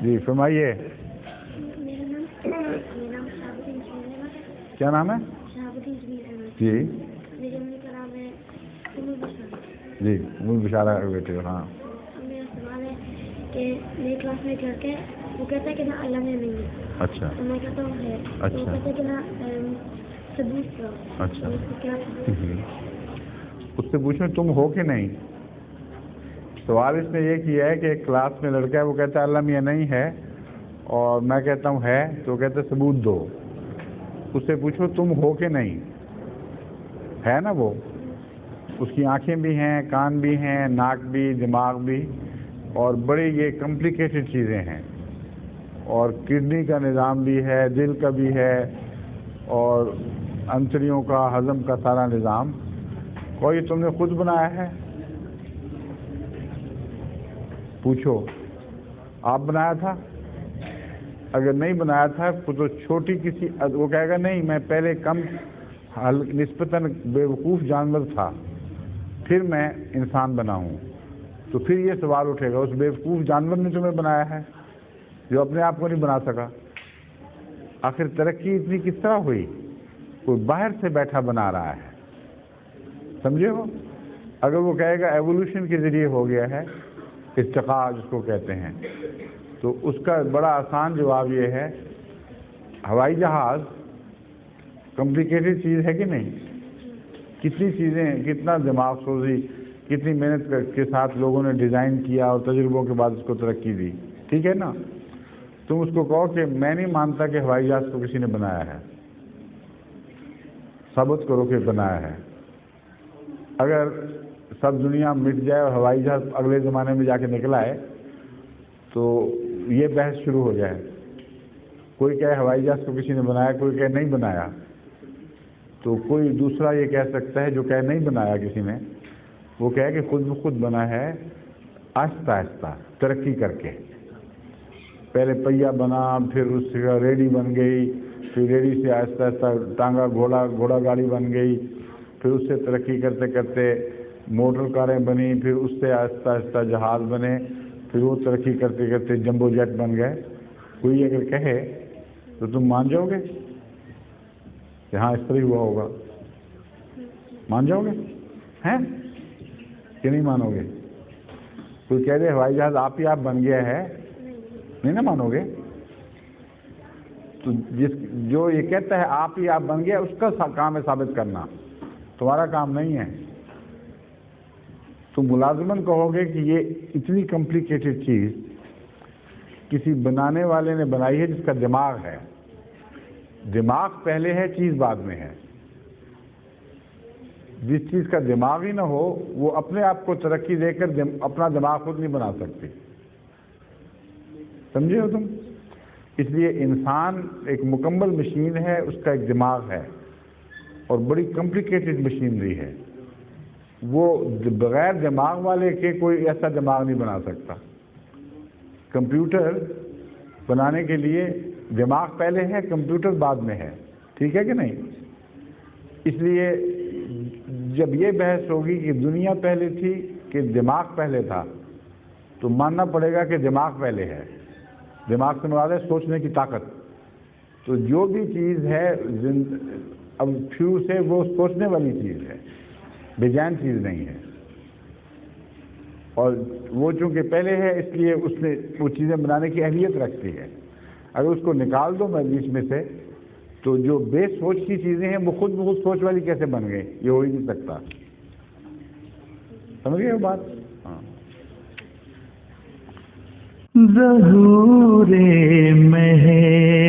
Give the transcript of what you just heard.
جی فرمائیے. کیا نام ہے؟ جی جی ام بشارہ کے بیٹے. ہاں میرا سوال ہے کہ میری کلاس میں چڑھ کے وہ کہتا ہے کہ نا اللہ میں نہیں ہے. اچھا تو میں کہتا ہوں ہے. اچھا. وہ کہتا ہے کہ نا ثبوت کرو. اچھا کیا اس سے پوچھیں تم ہو کہ نہیں. سوال اس نے یہ کیا ہے کہ ایک کلاس میں لڑکا ہے وہ کہتا ہے اللہ میاں نہیں ہے اور میں کہتا ہوں ہے تو وہ کہتا ہے ثبوت دو. اس سے پوچھو تم ہو کہ نہیں. ہے نا وہ. اس کی آنکھیں بھی ہیں, کان بھی ہیں, ناک بھی, دماغ بھی, اور بڑی یہ کمپلیکیٹڈ چیزیں ہیں, اور کڈنی کا نظام بھی ہے, دل کا بھی ہے, اور انتڑیوں کا, ہضم کا سارا نظام. کوئی تم نے خود بنایا ہے؟ پوچھو آپ بنایا تھا؟ اگر نہیں بنایا تھا تو چھوٹی کسی, وہ کہے گا نہیں میں پہلے کم نسبتاً بیوقوف جانور تھا پھر میں انسان بنا ہوں. تو پھر یہ سوال اٹھے گا اس بیوقوف جانور نے تمہیں بنایا ہے جو اپنے آپ کو نہیں بنا سکا. آخر ترقی اتنی کس طرح ہوئی؟ کوئی باہر سے بیٹھا بنا رہا ہے. سمجھے ہو؟ اگر وہ کہے گا ایوولوشن کے ذریعے ہو گیا ہے, ارتقاء جس کو کہتے ہیں, تو اس کا بڑا آسان جواب یہ ہے ہوائی جہاز کمپلیکیٹڈ چیز ہے کہ نہیں؟ کتنی چیزیں, کتنا دماغ سوزی, کتنی محنت کے ساتھ لوگوں نے ڈیزائن کیا اور تجربوں کے بعد اس کو ترقی دی. ٹھیک ہے نا. تم اس کو کہو کہ میں نہیں مانتا کہ ہوائی جہاز کو کسی نے بنایا ہے, ثابت کرو کہ بنایا ہے. اگر سب دنیا مٹ جائے اور ہوائی جہاز اگلے زمانے میں جا کے نکلا ہے تو یہ بحث شروع ہو جائے. کوئی کہے ہوائی جہاز کو کسی نے بنایا, کوئی کہے نہیں بنایا, تو کوئی دوسرا یہ کہہ سکتا ہے جو کہے نہیں بنایا کسی نے, وہ کہے کہ خود بخود بنا ہے آہستہ آہستہ ترقی کر کے. پہلے پہیا بنا, پھر اس سے ریڈی بن گئی, پھر ریڈی سے آہستہ آہستہ ٹانگا گھوڑا گاڑی بن گئی, پھر اس سے ترقی کرتے کرتے موٹر کاریں بنی, پھر اس سے آہستہ آہستہ جہاز بنے, پھر وہ ترقی کرتے کرتے جمبو جیٹ بن گئے. کوئی اگر کہے تو تم مان جاؤ گے کہ ہاں اس طرح ہوا ہوگا؟ مان جاؤ گے ہیں کہ نہیں مانو گے؟ کوئی کہہ دے ہوائی جہاز آپ ہی آپ بن گیا ہے, نہیں نا مانو گے. تو جو یہ کہتا ہے آپ ہی آپ بن گیا, اس کا کام ہے ثابت کرنا, تمہارا کام نہیں ہے. تو ملازمن کہو گے کہ یہ اتنی کمپلیکیٹڈ چیز کسی بنانے والے نے بنائی ہے جس کا دماغ ہے. دماغ پہلے ہے, چیز بعد میں ہے. جس چیز کا دماغ ہی نہ ہو وہ اپنے آپ کو ترقی دے کر اپنا دماغ خود نہیں بنا سکتی. سمجھے ہو تم؟ اس لیے انسان ایک مکمل مشین ہے, اس کا ایک دماغ ہے اور بڑی کمپلیکیٹڈ مشینری ہے. وہ بغیر دماغ والے کے کوئی ایسا دماغ نہیں بنا سکتا. کمپیوٹر بنانے کے لیے دماغ پہلے ہے, کمپیوٹر بعد میں ہے. ٹھیک ہے کہ نہیں؟ اس لیے جب یہ بحث ہوگی کہ دنیا پہلے تھی کہ دماغ پہلے تھا, تو ماننا پڑے گا کہ دماغ پہلے ہے. دماغ سے مراد ہے سوچنے کی طاقت. تو جو بھی چیز ہے اب شروع سے وہ سوچنے والی چیز ہے, بے جان چیز نہیں ہے. اور وہ چونکہ پہلے ہے اس لیے اس نے وہ چیزیں بنانے کی اہلیت رکھتی ہے. اگر اس کو نکال دو میں بیچ میں سے تو جو بے سوچ کی چیزیں ہیں وہ خود بخود سوچ والی کیسے بن گئی؟ یہ ہو ہی نہیں سکتا. سمجھ گئے وہ بات؟ ہاں. ظہور مہر